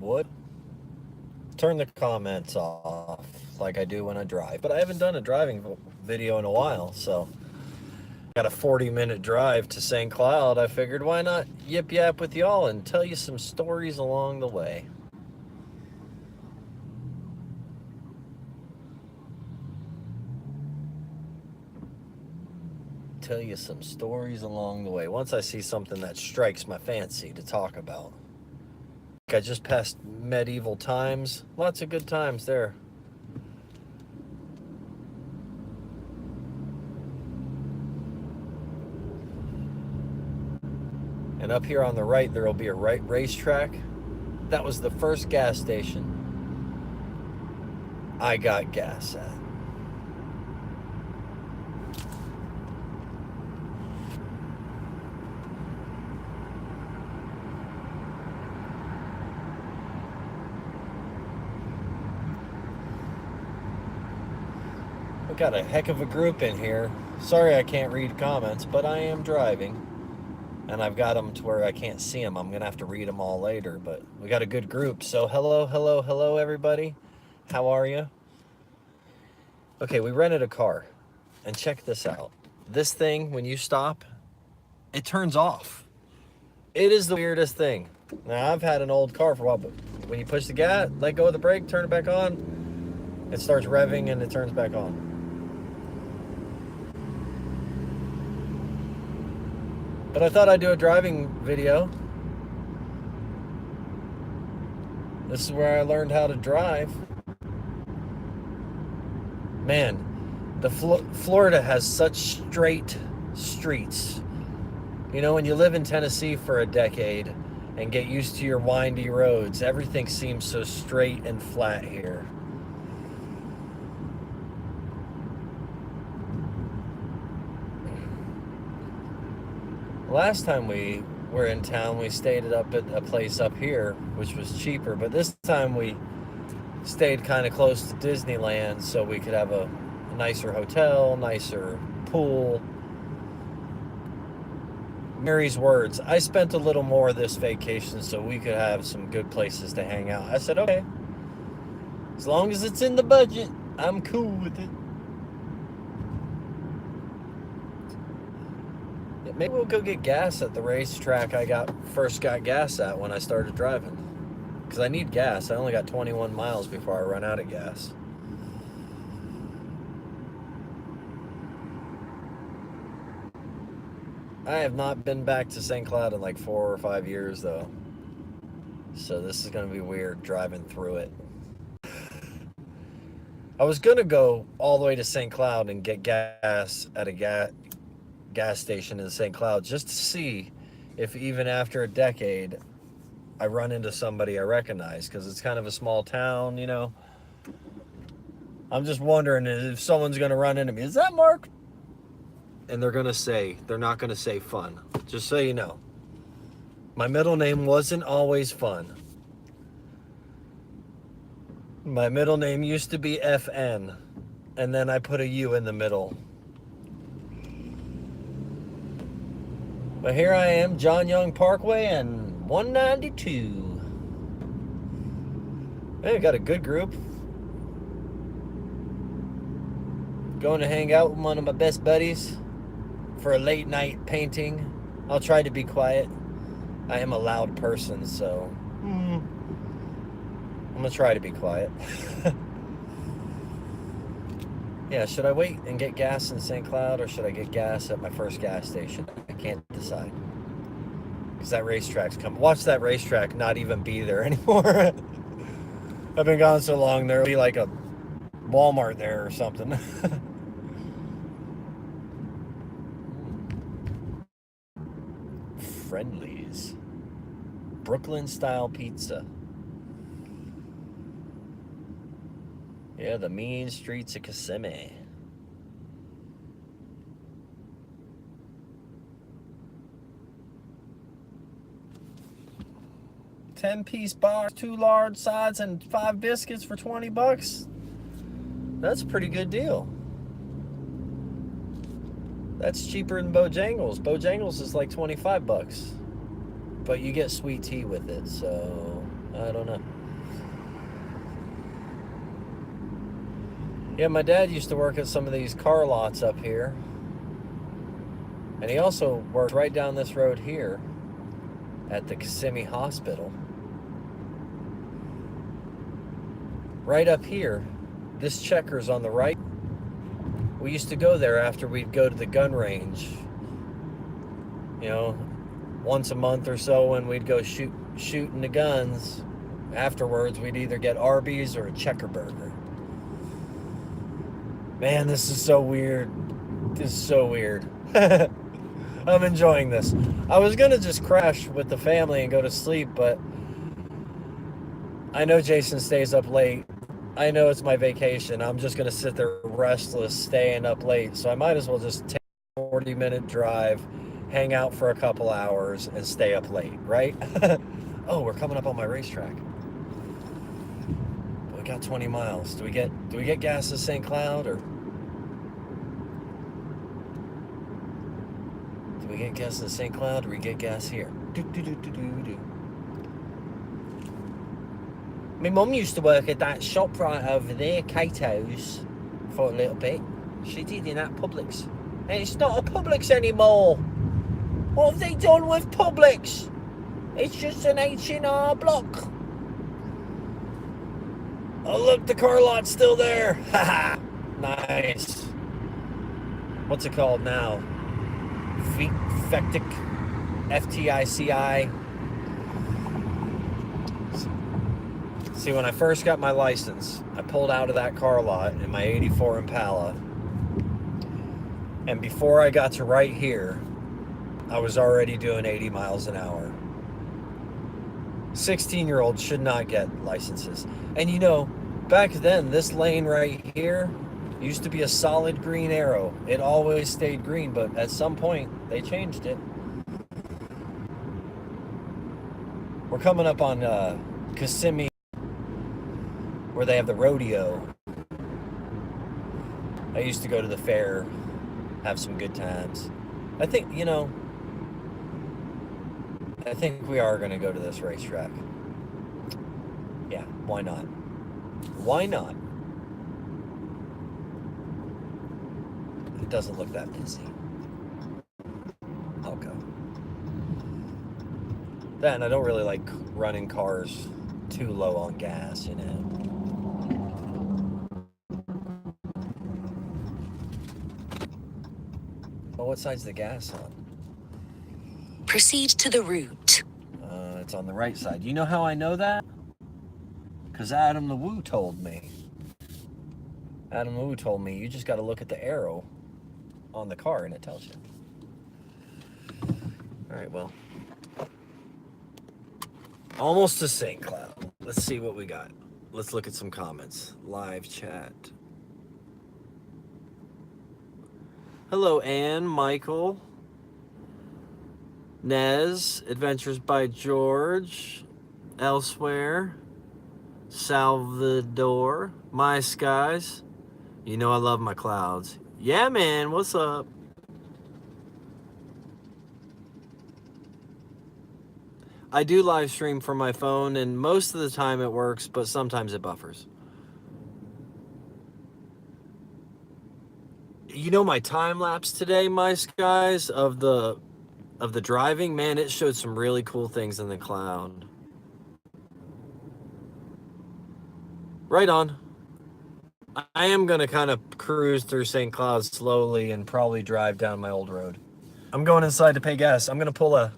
would turn the comments off like I do when I drive. But I haven't done a driving video in a while, so got a 40-minute drive to St. Cloud. I figured why not yip yap with y'all and tell you some stories along the way. Tell you some stories along the way. Once I see something that strikes my fancy to talk about. I just passed medieval times. Lots of good times there. And up here on the right, there will be a racetrack. That was the first gas station I got gas at. We got a heck of a group in here. Sorry I can't read comments, but I am driving. And I've got them to where I can't see them. I'm going to have to read them all later, but we got a good group. So hello, everybody. How are you? Okay, we rented a car. And check this out. This thing, when you stop, it turns off. It is the weirdest thing. Now, I've had an old car for a while, but when you push the gas, let go of the brake, turn it back on, it starts revving and it turns back on. But I thought I'd do a driving video. This is where I learned how to drive. Man, the Florida has such straight streets. You know, when you live in Tennessee for a decade and get used to your windy roads, everything seems so straight and flat here. Last time we were in town, we stayed up at a place up here, which was cheaper. But this time we stayed kind of close to Disneyland so we could have a nicer hotel, nicer pool. Mary's words, I spent a little more this vacation so we could have some good places to hang out. I said, okay, as long as it's in the budget, I'm cool with it. Maybe we'll go get gas at the racetrack I first got gas at when I started driving. Because I need gas. I only got 21 miles before I run out of gas. I have not been back to St. Cloud in like 4 or 5 years though. So this is going to be weird driving through it. I was going to go all the way to St. Cloud and get gas at a gas station in St. Cloud just to see if even after a decade I run into somebody I recognize, because it's kind of a small town, you know. I'm just wondering if someone's going to run into me. Is that Mark? And they're not going to say fun. Just so you know. My middle name wasn't always fun. My middle name used to be FN, and then I put a U in the middle. But here I am, John Young Parkway and 192. Hey, we got a good group. Going to hang out with one of my best buddies for a late night painting. I'll try to be quiet. I am a loud person, so I'm gonna try to be quiet. Yeah, should I wait and get gas in St. Cloud, or should I get gas at my first gas station? I can't decide. Because that racetrack's coming. Watch that racetrack not even be there anymore. I've been gone so long, there'll be like a Walmart there or something. Friendlies. Brooklyn style pizza. Yeah, the mean streets of Kissimmee. $10-piece box, 2 large sides, and 5 biscuits for $20. That's a pretty good deal. That's cheaper than Bojangles. Bojangles is like $25, but you get sweet tea with it. So I don't don't know. Yeah, my dad used to work at some of these car lots up here. And he also worked right down this road here at the Kissimmee Hospital. Right up here, this checker's on the right. We used to go there after we'd go to the gun range. You know, once a month or so when we'd go shooting the guns. Afterwards, we'd either get Arby's or a Checker Burger. Man, this is so weird. This is so weird. I'm enjoying this. I was gonna just crash with the family and go to sleep, but I know Jason stays up late. I know it's my vacation. I'm just gonna sit there restless, staying up late. So I might as well just take a 40-minute drive, hang out for a couple hours, and stay up late, right? Oh, we're coming up on my racetrack. We got 20 miles. Do we get gas at St. Cloud, or do we get gas at St. Cloud, or we get gas here? My mum used to work at that shop right over there, Cato's, for a little bit. She did in that Publix. And it's not a Publix anymore. What have they done with Publix? It's just an H&R Block. Oh, look, the car lot's still there. Haha. Nice. What's it called now? Fectic. FTICI. See, when I first got my license, I pulled out of that car lot in my 84 Impala. And before I got to right here, I was already doing 80 miles an hour. 16-year-olds should not get licenses. And you know, back then, this lane right here used to be a solid green arrow. It always stayed green, but at some point, they changed it. We're coming up on Kissimmee, where they have the rodeo. I used to go to the fair, have some good times. I think, you know, I think we are going to go to this racetrack. Yeah, why not? Why not? It doesn't look that busy. I'll go. Then I don't really like running cars too low on gas, you know. Oh, what side's the gas on? Proceed to the route. It's on the right side. You know how I know that? Because Adam the Woo told me. Adam the Woo told me you just got to look at the arrow on the car and it tells you. All right, well. Almost to St. Cloud. Let's see what we got. Let's look at some comments. Live chat. Hello, Ann, Michael, Nez, Adventures by George, Elsewhere, Salvador, My Skies. You know I love my clouds. Yeah, man, what's up? I do live stream from my phone, and most of the time it works, but sometimes it buffers. You know my time lapse today, My Skies, of the driving, man, it showed some really cool things in the cloud. Right on. I am going to kind of cruise through St. Cloud slowly and probably drive down my old road. I'm going inside to pay gas. I'm going to pull a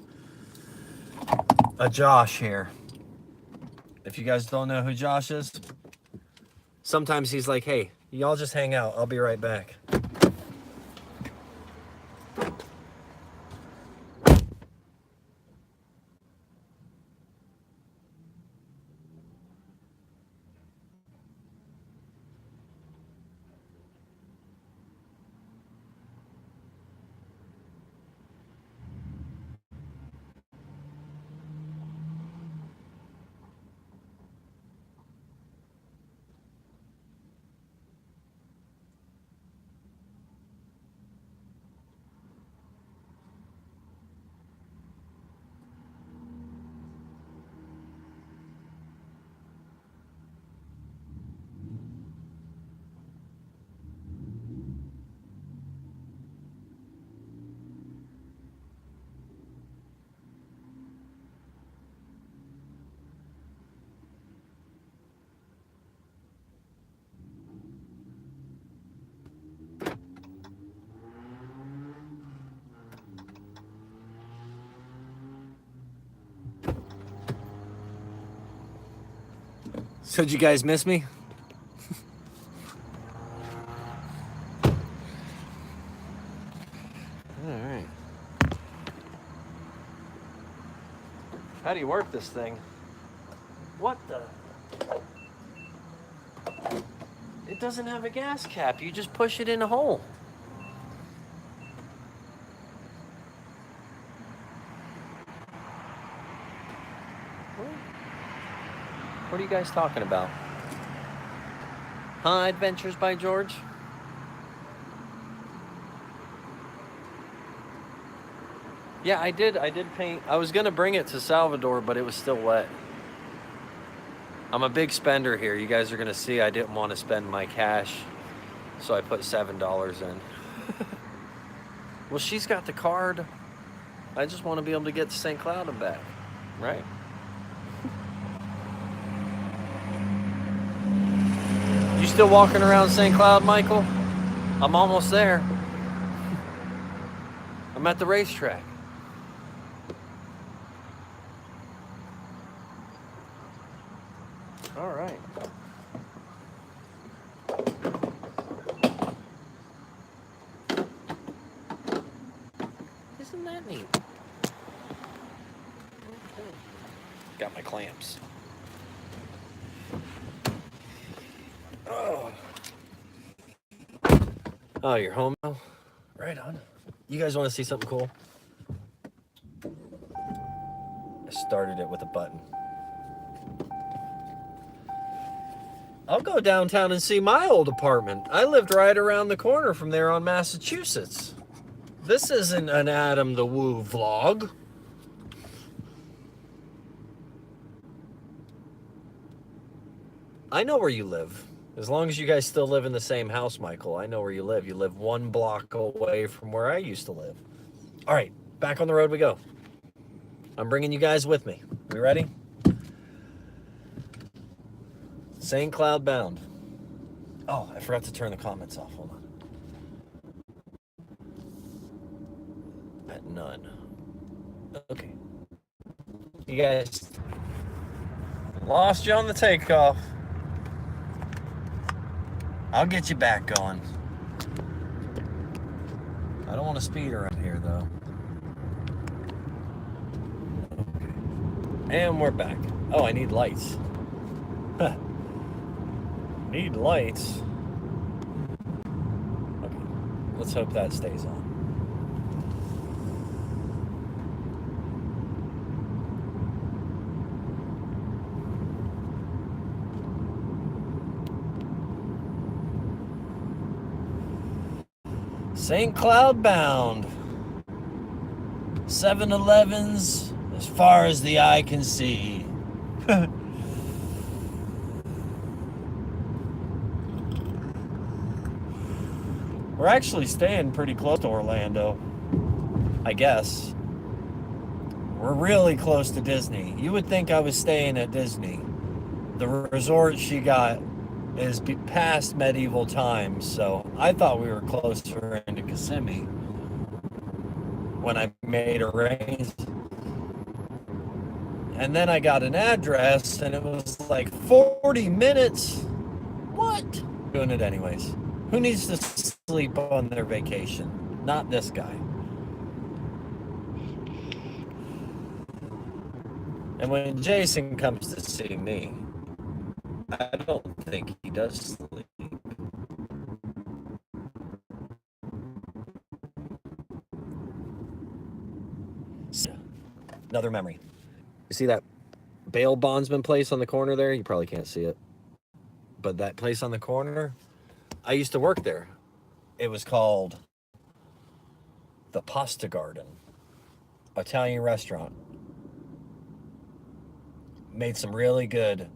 Josh here. If you guys don't know who Josh is, sometimes he's like, hey, y'all just hang out. I'll be right back. So did you guys miss me? Alright. How do you work this thing? What the? It doesn't have a gas cap. You just push it in a hole. What are you guys talking about? Huh? Adventures by George? Yeah, I did paint. I was gonna bring it to Salvador, but it was still wet. I'm a big spender here. You guys are gonna see I didn't want to spend my cash, so I put $7 in. Well, she's got the card. I just want to be able to get to St. Cloud and back, right? You still walking around St. Cloud, Michael? I'm almost there. I'm at the racetrack. All right. Isn't that neat? Got my clamps. Oh, you're home now? Right on. You guys want to see something cool? I started it with a button. I'll go downtown and see my old apartment. I lived right around the corner from there on Massachusetts. This isn't an Adam the Woo vlog. I know where you live. As long as you guys still live in the same house, Michael, I know where you live. You live 1 block away from where I used to live. All right, back on the road we go. I'm bringing you guys with me. We ready? St. Cloud bound. Oh, I forgot to turn the comments off. Hold on. At none. Okay. You guys lost you on the takeoff. I'll get you back going. I don't want to speed around here, though. Okay. And we're back. Oh, I need lights. Need lights. Okay. Let's hope that stays on. St. Cloud bound. 7-Elevens as far as the eye can see. We're actually staying pretty close to Orlando, I guess. We're really close to Disney. You would think I was staying at Disney. The resort she got is past medieval times, so I thought we were closer into Kissimmee when I made arrangements. And then I got an address, and it was like 40 minutes. What? Doing it anyways. Who needs to sleep on their vacation? Not this guy. And when Jason comes to see me, I don't think he does sleep. Another memory. You see that bail bondsman place on the corner there? You probably can't see it. But that place on the corner, I used to work there. It was called the Pasta Garden, Italian restaurant. I made some really good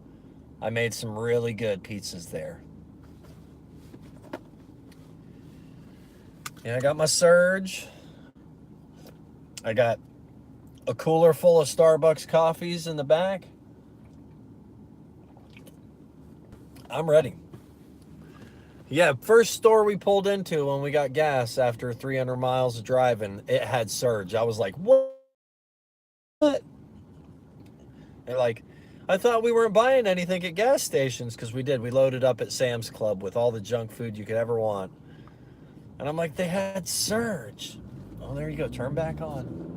pizzas there. And I got my Surge. I got a cooler full of Starbucks coffees in the back. I'm ready. Yeah, first store we pulled into when we got gas after 300 miles of driving, it had Surge. I was like, what? And like, I thought we weren't buying anything at gas stations, because we did. We loaded up at Sam's Club with all the junk food you could ever want. And I'm like, they had Surge. Oh, there you go. Turn back on.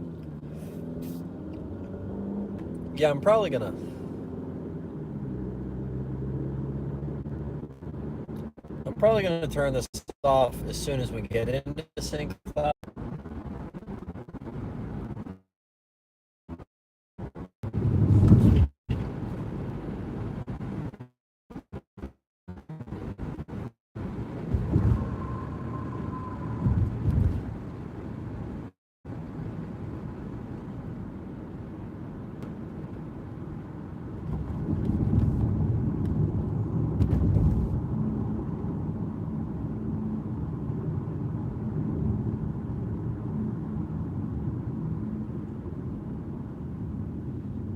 Yeah, I'm probably going to... I'm probably going to turn this off as soon as we get into St. Cloud.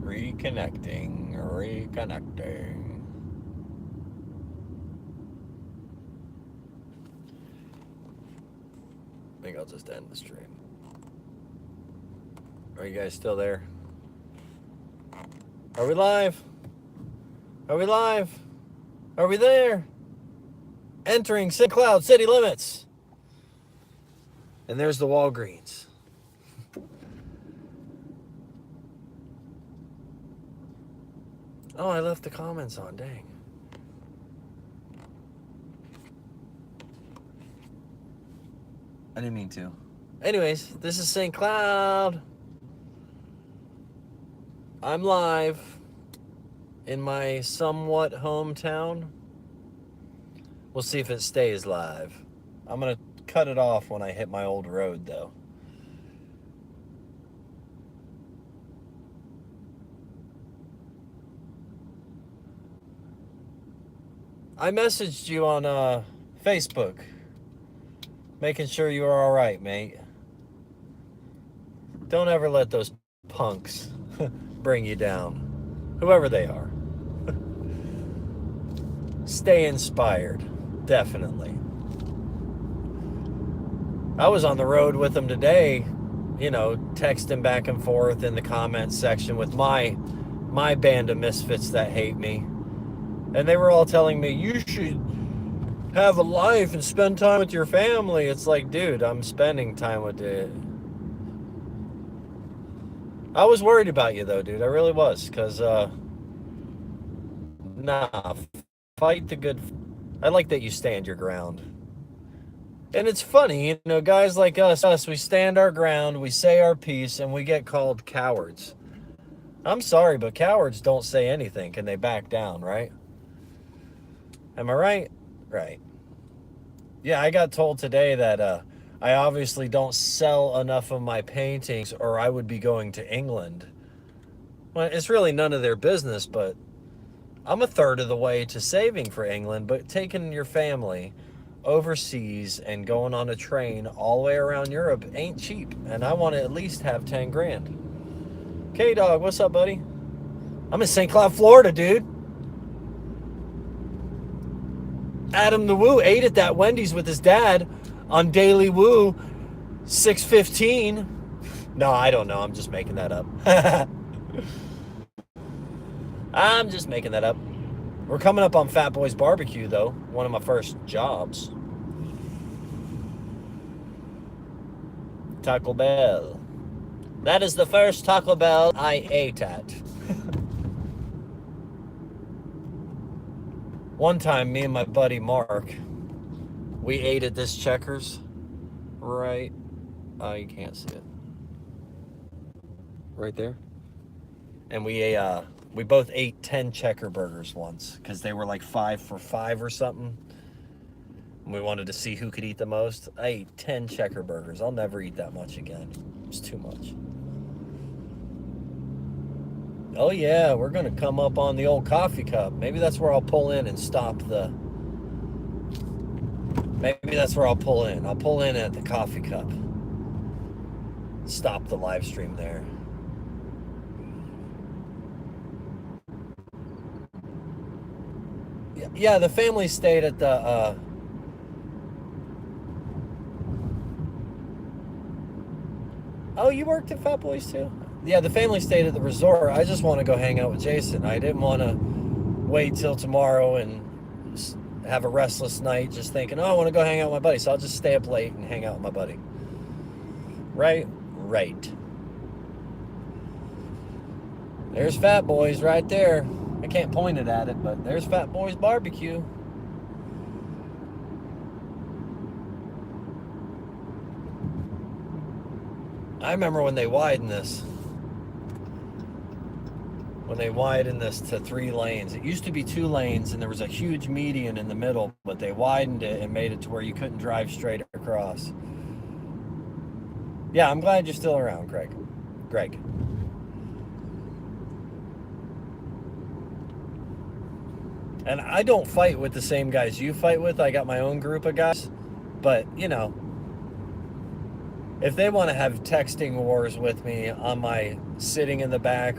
Reconnecting. I think I'll just end the stream. Are you guys still there? Are we live? Are we live? Are we there? Entering St. Cloud city limits. And there's the Walgreens. Oh, I left the comments on, dang. I didn't mean to. Anyways, this is St. Cloud. I'm live in my somewhat hometown. We'll see if it stays live. I'm gonna cut it off when I hit my old road, though. I messaged you on Facebook, making sure you are all right, mate. Don't ever let those punks bring you down, whoever they are. Stay inspired, definitely. I was on the road with them today, you know, texting back and forth in the comments section with my band of misfits that hate me. And they were all telling me, you should have a life and spend time with your family. It's like, dude, I'm spending time with it. I was worried about you, though, dude. I really was. Because, nah, fight the good... I like that you stand your ground. And it's funny, you know, guys like us, we stand our ground, we say our piece, and we get called cowards. I'm sorry, but cowards don't say anything. Can they back down, right? Am I right? Right. Yeah, I got told today that I obviously don't sell enough of my paintings or I would be going to England. Well, it's really none of their business, but I'm a third of the way to saving for England, but taking your family overseas and going on a train all the way around Europe ain't cheap, and I want to at least have 10 grand. K-Dog, what's up, buddy? I'm in St. Cloud, Florida, dude. Adam the Woo ate at that Wendy's with his dad on Daily Woo 6:15. No, I don't know. I'm just making that up. I'm just making that up. We're coming up on Fat Boy's Barbecue, though. One of my first jobs. Taco Bell. That is the first Taco Bell I ate at. One time, me and my buddy Mark, we ate at this Checkers, right? Oh, you can't see it. Right there. And we both ate 10 checker burgers once, because they were like 5 for $5 or something. And we wanted to see who could eat the most. I ate 10 checker burgers. I'll never eat that much again. It's too much. Oh yeah, we're gonna come up on the old coffee cup. Maybe that's where I'll pull in and stop the... Maybe that's where I'll pull in. I'll pull in at the coffee cup. Stop the live stream there. Yeah, the family stayed at the... Oh, you worked at Fat Boys too? Yeah, the family stayed at the resort. I just want to go hang out with Jason. I didn't want to wait till tomorrow and have a restless night just thinking, oh, I want to go hang out with my buddy. So I'll just stay up late and hang out with my buddy. Right? Right. There's Fat Boys right there. I can't point it at it, but there's Fat Boys Barbecue. I remember when they widened this. When they widened this to 3 lanes. It used to be 2 lanes and there was a huge median in the middle, but they widened it and made it to where you couldn't drive straight across. Yeah, I'm glad you're still around, Greg. And I don't fight with the same guys you fight with. I got my own group of guys. But, you know, if they want to have texting wars with me on my sitting in the back,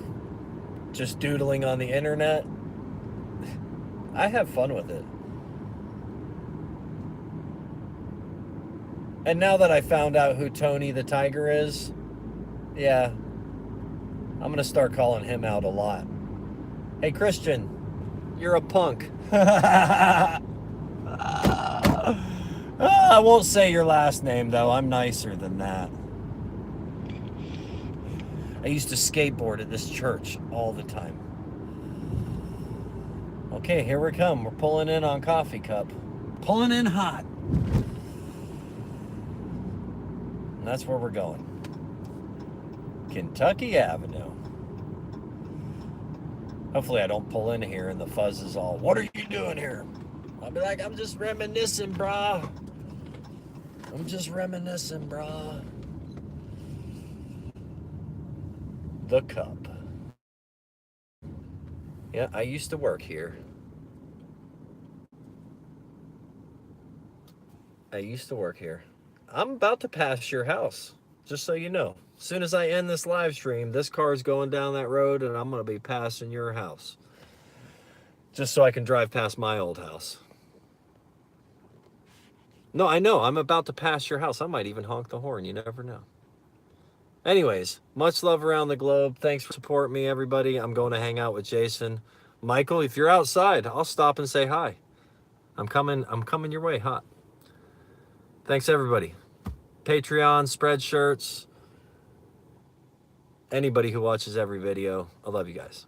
just doodling on the internet, I have fun with it. And now that I found out who Tony the Tiger is, yeah, I'm going to start calling him out a lot. Hey, Christian, you're a punk. I won't say your last name, though. I'm nicer than that. I used to skateboard at this church all the time. Okay, here we come. We're pulling in on Coffee Cup. Pulling in hot. And that's where we're going. Kentucky Avenue. Hopefully I don't pull in here and the fuzz is all, what are you doing here? I'll be like, I'm just reminiscing, brah. I'm just reminiscing, brah. The Cup. Yeah, I used to work here. I'm about to pass your house, just so you know. As soon as I end this live stream, this car's going down that road and I'm going to be passing your house. Just so I can drive past my old house. No, I know. I'm about to pass your house. I might even honk the horn. You never know. Anyways, much love around the globe. Thanks for supporting me, everybody. I'm going to hang out with Jason. Michael, if you're outside, I'll stop and say hi. I'm coming your way hot. Thanks, everybody. Patreon, Spreadshirts, anybody who watches every video. I love you guys.